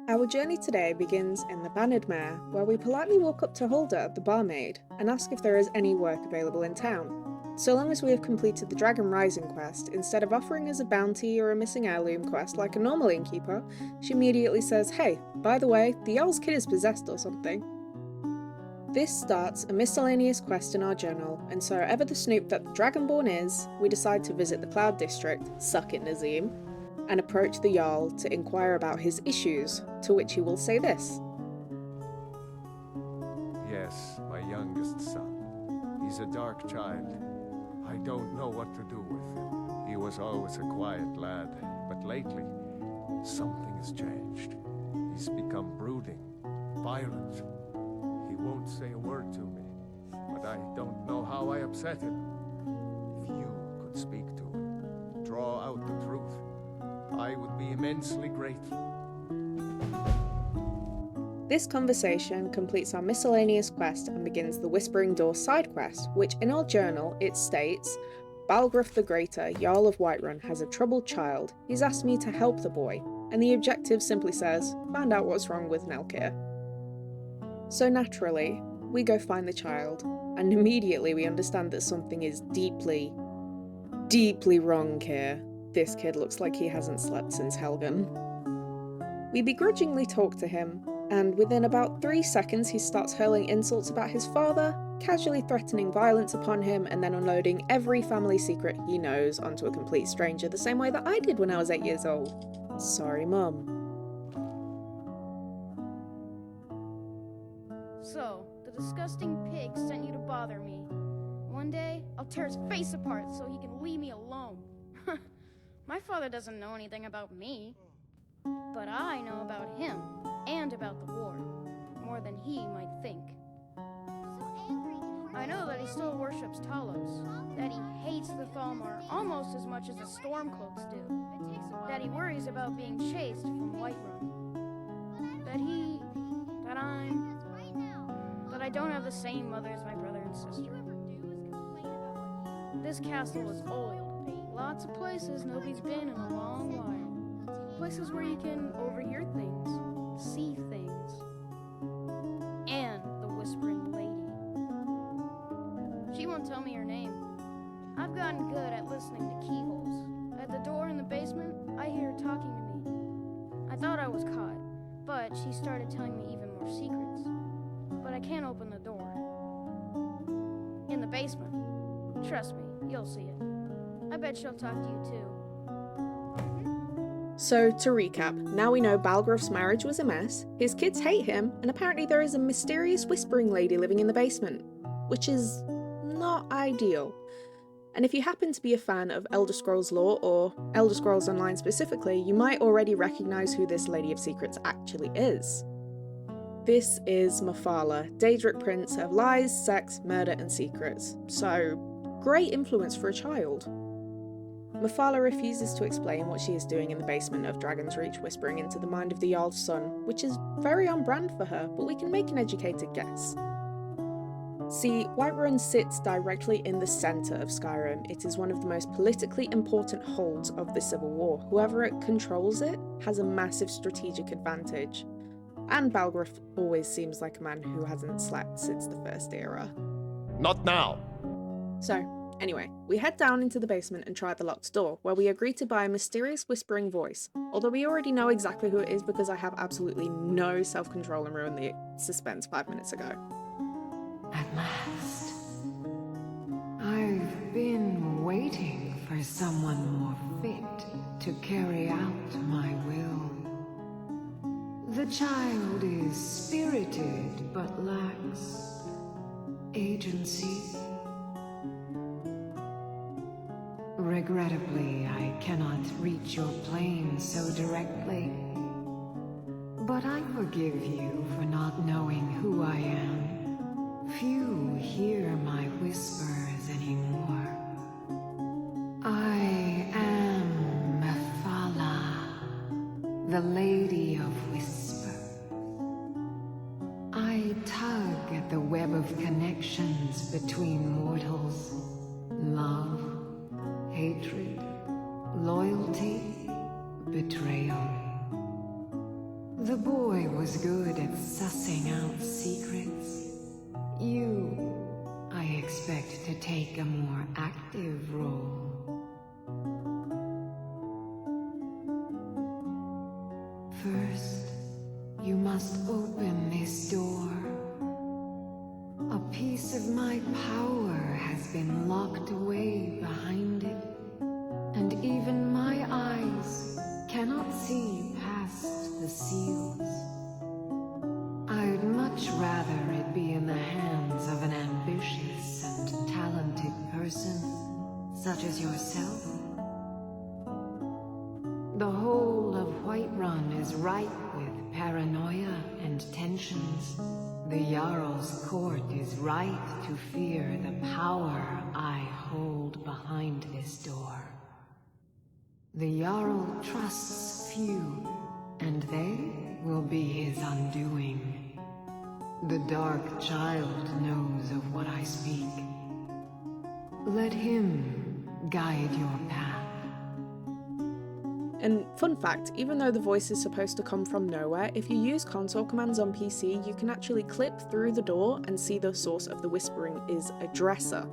Our journey today begins in the Bannered Mare, where we politely walk up to Hulda, the barmaid, and ask if there is any work available in town. So long as we have completed the Dragon Rising quest, instead of offering us a bounty or a missing heirloom quest like a normal innkeeper, she immediately says, "Hey, by the way, the Jarl's kid is possessed or something." This starts a miscellaneous quest in our journal, and so ever the snoop that the Dragonborn is, we decide to visit the Cloud District, suck it Nazim, and approach the Jarl to inquire about his issues, to which he will say this. Yes, my youngest son. He's a dark child. I don't know what to do with him. He was always a quiet lad, but lately, something has changed. He's become brooding, violent. He won't say a word to me, but I don't know how I upset him. If you could speak to him, draw out the truth, I would be immensely grateful. This conversation completes our miscellaneous quest and begins the Whispering Door side quest, which in our journal it states, Balgruuf the Greater, Jarl of Whiterun, has a troubled child. He's asked me to help the boy, and the objective simply says, find out what's wrong with Nelkir. So naturally, we go find the child, and immediately we understand that something is deeply, deeply wrong here. This kid looks like he hasn't slept since Helgen. We begrudgingly talk to him, and within about 3 seconds he starts hurling insults about his father, casually threatening violence upon him, and then unloading every family secret he knows onto a complete stranger, the same way that I did when I was 8 years old. Sorry, Mum. So, the disgusting pig sent you to bother me. One day, I'll tear his face apart so he can leave me alone. My father doesn't know anything about me, but I know about him and about the war, more than he might think. I know that he still worships Talos, that he hates the Thalmor almost as much as the Stormcloaks do, that he worries about being chased from Whiterun, that I don't have the same mother as my brother and sister. This castle is old. Lots of places nobody's been in a long while. Places where you can overhear things, see things. And the Whispering Lady. She won't tell me her name. I've gotten good at listening to keyholes. At the door in the basement, I hear her talking to me. I thought I was caught, but she started telling me even more secrets. But I can't open the door. In the basement. Trust me, you'll see it. I bet she'll talk to you too. So, to recap, now we know Balgruuf's marriage was a mess, his kids hate him, and apparently there is a mysterious whispering lady living in the basement, which is not ideal. And if you happen to be a fan of Elder Scrolls lore, or Elder Scrolls Online specifically, you might already recognise who this Lady of Secrets actually is. This is Mephala, Daedric Prince of lies, sex, murder and secrets, so great influence for a child. Mephala refuses to explain what she is doing in the basement of Dragon's Reach, whispering into the mind of the Jarl's son, which is very on brand for her, but we can make an educated guess. See, Whiterun sits directly in the centre of Skyrim. It is one of the most politically important holds of the Civil War. Whoever it controls it has a massive strategic advantage. And Balgruuf always seems like a man who hasn't slept since the First Era. Not now! So, anyway, we head down into the basement and try the locked door, where we are greeted by a mysterious whispering voice, although we already know exactly who it is because I have absolutely no self-control and ruined the suspense 5 minutes ago. At last. I've been waiting for someone more fit to carry out my will. The child is spirited but lacks agency. Regrettably, I cannot reach your plane so directly. But I forgive you for not knowing who I am. Few hear my whispers anymore. I am Mephala, the Lady of Whisper. I tug at the web of connections between mortals. Love, hatred, loyalty, betrayal. The boy was good at sussing out secrets. You, I expect to take a more active role. First, you must open this door. A piece of my power has been locked away behind it, and even my eyes cannot see past the seals. I'd much rather it be in the hands of an ambitious and talented person, such as yourself. The whole of Whiterun is ripe with paranoia and tensions. The Jarl's court is right to fear the power I hold behind this door. The Jarl trusts few, and they will be his undoing. The Dark Child knows of what I speak. Let him guide your path. And fun fact, even though the voice is supposed to come from nowhere, if you use console commands on PC, you can actually clip through the door and see the source of the whispering is a dresser.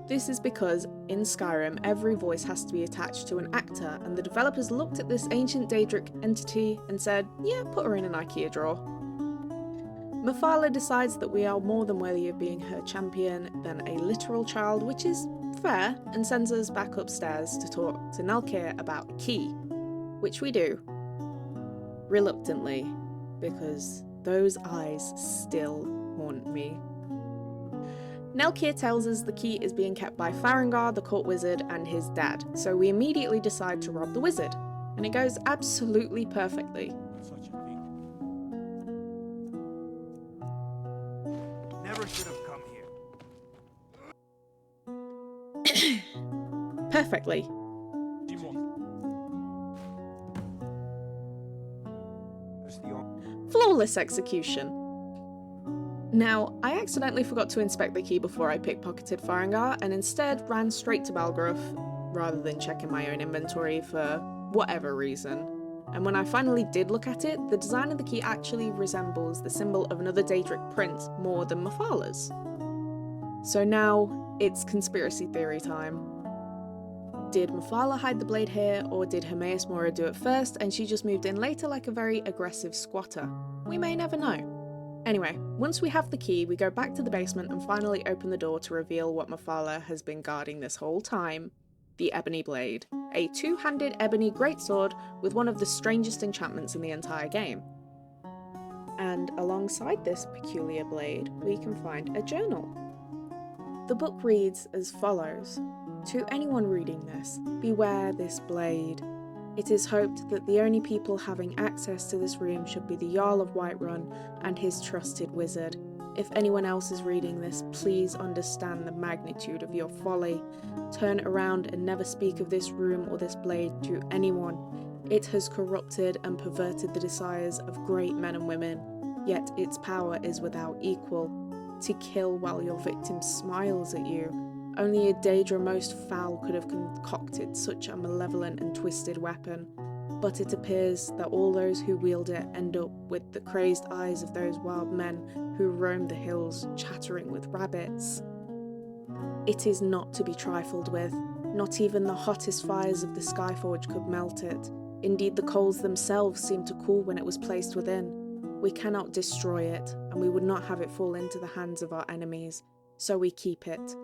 This is because, in Skyrim, every voice has to be attached to an actor, and the developers looked at this ancient Daedric entity and said, yeah, put her in an IKEA drawer. Mephala decides that we are more than worthy of being her champion than a literal child, which is fair, and sends us back upstairs to talk to Nelkir about a key, which we do, reluctantly, because those eyes still haunt me. Nelkir tells us the key is being kept by Farengar, the court wizard, and his dad, so we immediately decide to rob the wizard, and it goes absolutely perfectly. Such a thing. Never should have come here. Perfectly. Flawless execution. Now, I accidentally forgot to inspect the key before I pickpocketed Farengar, and instead ran straight to Balgruuf, rather than checking my own inventory for whatever reason. And when I finally did look at it, the design of the key actually resembles the symbol of another Daedric prince more than Mephala's. So now, it's conspiracy theory time. Did Mephala hide the blade here, or did Hermaeus Mora do it first and she just moved in later like a very aggressive squatter? We may never know. Anyway, once we have the key, we go back to the basement and finally open the door to reveal what Mephala has been guarding this whole time. The Ebony Blade, a two-handed ebony greatsword with one of the strangest enchantments in the entire game. And alongside this peculiar blade, we can find a journal. The book reads as follows: "To anyone reading this, beware this blade. It is hoped that the only people having access to this room should be the Jarl of Whiterun and his trusted wizard. If anyone else is reading this, please understand the magnitude of your folly. Turn around and never speak of this room or this blade to anyone. It has corrupted and perverted the desires of great men and women, yet its power is without equal. To kill while your victim smiles at you. Only a Daedra most foul could have concocted such a malevolent and twisted weapon, but it appears that all those who wield it end up with the crazed eyes of those wild men who roam the hills chattering with rabbits. It is not to be trifled with. Not even the hottest fires of the Skyforge could melt it. Indeed, the coals themselves seemed to cool when it was placed within. We cannot destroy it, and we would not have it fall into the hands of our enemies, so we keep it.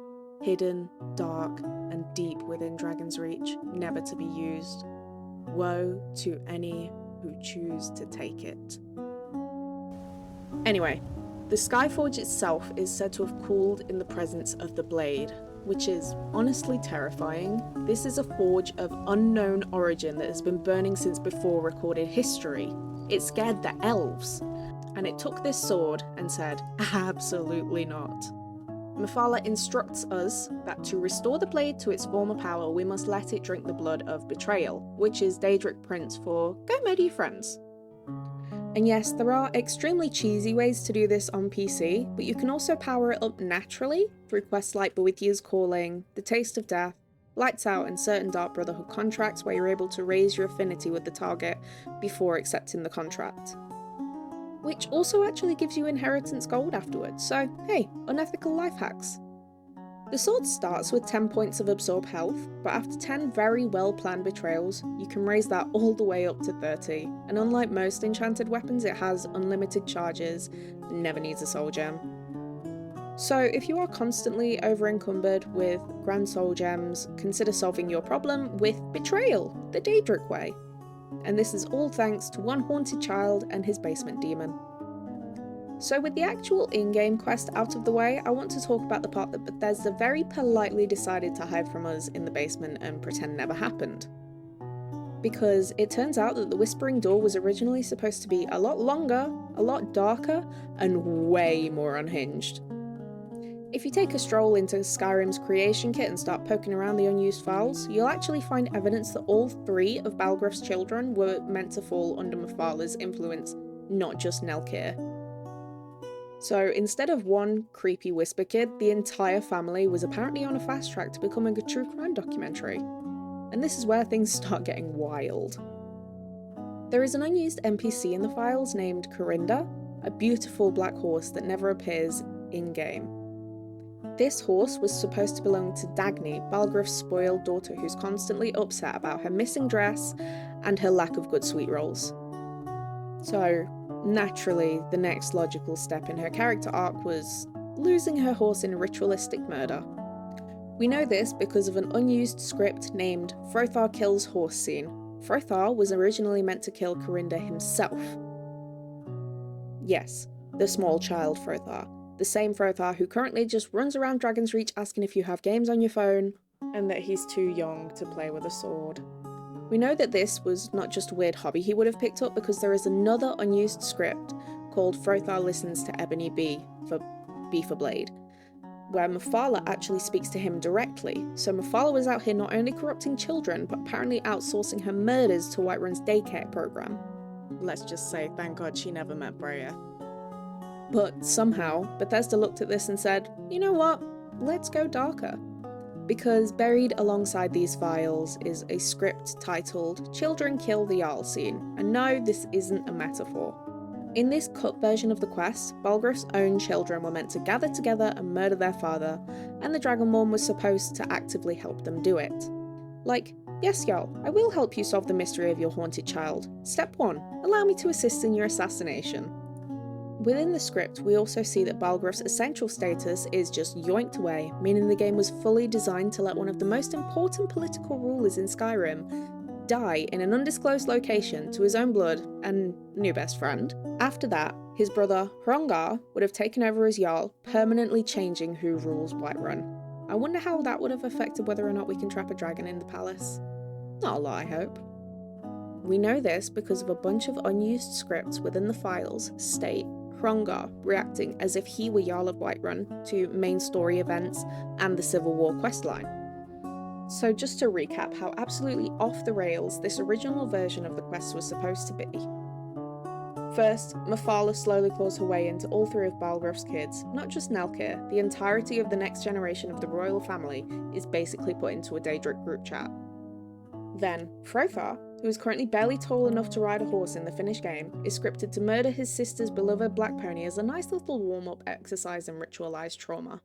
Hidden, dark, and deep within Dragon's Reach, never to be used. Woe to any who choose to take it." Anyway, the Skyforge itself is said to have cooled in the presence of the blade, which is honestly terrifying. This is a forge of unknown origin that has been burning since before recorded history. It scared the elves, and it took this sword and said, absolutely not. Mephala instructs us that to restore the blade to its former power, we must let it drink the blood of betrayal, which is Daedric Prince for go murder your friends. And yes, there are extremely cheesy ways to do this on PC, but you can also power it up naturally through quests like Boethiah's Calling, The Taste of Death, Lights Out, and certain Dark Brotherhood contracts where you're able to raise your affinity with the target before accepting the contract. Which also actually gives you inheritance gold afterwards, so hey, unethical life hacks. The sword starts with 10 points of absorb health, but after 10 very well planned betrayals, you can raise that all the way up to 30, and unlike most enchanted weapons, it has unlimited charges and never needs a soul gem. So if you are constantly over encumbered with grand soul gems, consider solving your problem with Betrayal, the Daedric way. And this is all thanks to one haunted child and his basement demon. So with the actual in-game quest out of the way, I want to talk about the part that Bethesda very politely decided to hide from us in the basement and pretend never happened. Because it turns out that the Whispering Door was originally supposed to be a lot longer, a lot darker, and way more unhinged. If you take a stroll into Skyrim's creation kit and start poking around the unused files, you'll actually find evidence that all 3 of Balgruuf's children were meant to fall under Mephal's influence, not just Nelkir. So instead of one creepy whisper kid, the entire family was apparently on a fast track to becoming a true crime documentary. And this is where things start getting wild. There is an unused NPC in the files named Corinda, a beautiful black horse that never appears in-game. This horse was supposed to belong to Dagny, Balgruuf's spoiled daughter who's constantly upset about her missing dress and her lack of good sweet rolls. So, naturally, the next logical step in her character arc was losing her horse in a ritualistic murder. We know this because of an unused script named Frothar Kills Horse Scene. Frothar was originally meant to kill Corinda himself. Yes, the small child Frothar. The same Frothar who currently just runs around Dragon's Reach asking if you have games on your phone, and that he's too young to play with a sword. We know that this was not just a weird hobby he would have picked up because there is another unused script called Frothar Listens to Ebony B for Blade, where Mephala actually speaks to him directly. So Mephala was out here not only corrupting children, but apparently outsourcing her murders to Whiterun's daycare program. Let's just say, thank God she never met Breya. But somehow, Bethesda looked at this and said, you know what, let's go darker. Because buried alongside these files is a script titled Children Kill the Jarl Scene, and no, this isn't a metaphor. In this cut version of the quest, Balgruuf's own children were meant to gather together and murder their father, and the Dragonborn was supposed to actively help them do it. Like, yes Jarl, I will help you solve the mystery of your haunted child. Step 1, allow me to assist in your assassination. Within the script, we also see that Balgruuf's essential status is just yoinked away, meaning the game was fully designed to let one of the most important political rulers in Skyrim die in an undisclosed location to his own blood and new best friend. After that, his brother Hrongar would have taken over as Jarl, permanently changing who rules Whiterun. I wonder how that would have affected whether or not we can trap a dragon in the palace. Not a lot, I hope. We know this because of a bunch of unused scripts within the files state Hrongar reacting as if he were Jarl of Whiterun to main story events and the Civil War questline. So just to recap how absolutely off the rails this original version of the quest was supposed to be. First, Mephala slowly claws her way into all 3 of Balgruuf's kids, not just Nelkir. The entirety of the next generation of the royal family is basically put into a Daedric group chat. Then, Frothar, who is currently barely tall enough to ride a horse in the finished game, is scripted to murder his sister's beloved black pony as a nice little warm-up exercise in ritualized trauma.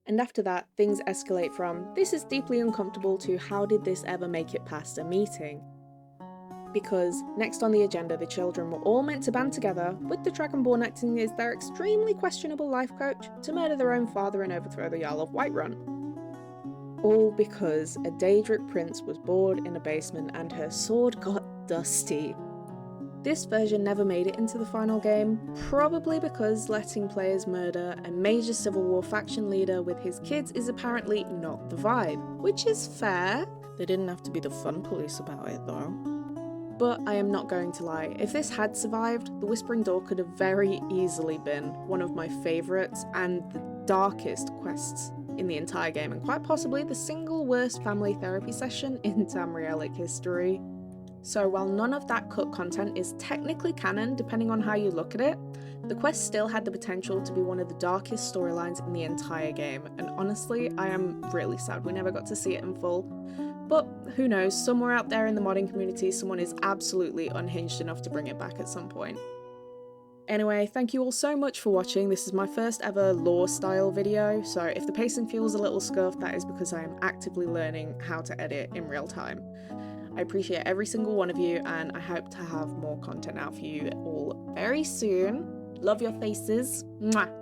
And after that, things escalate from, this is deeply uncomfortable, to how did this ever make it past a meeting? Because next on the agenda, the children were all meant to band together, with the Dragonborn acting as their extremely questionable life coach, to murder their own father and overthrow the Jarl of Whiterun. All because a Daedric prince was bored in a basement and her sword got dusty. This version never made it into the final game, probably because letting players murder a major Civil War faction leader with his kids is apparently not the vibe, which is fair. They didn't have to be the fun police about it though. But I am not going to lie, if this had survived, the Whispering Door could have very easily been one of my favourites and the darkest quests in the entire game, and quite possibly the single worst family therapy session in Tamrielic history. So while none of that cut content is technically canon, depending on how you look at it, the quest still had the potential to be one of the darkest storylines in the entire game, and honestly, I am really sad we never got to see it in full. But who knows, somewhere out there in the modding community, someone is absolutely unhinged enough to bring it back at some point. Anyway, thank you all so much for watching. This is my first ever lore style video, so if the pacing feels a little scuffed, that is because I am actively learning how to edit in real time. I appreciate every single one of you, and I hope to have more content out for you all very soon. Love your faces. Mwah!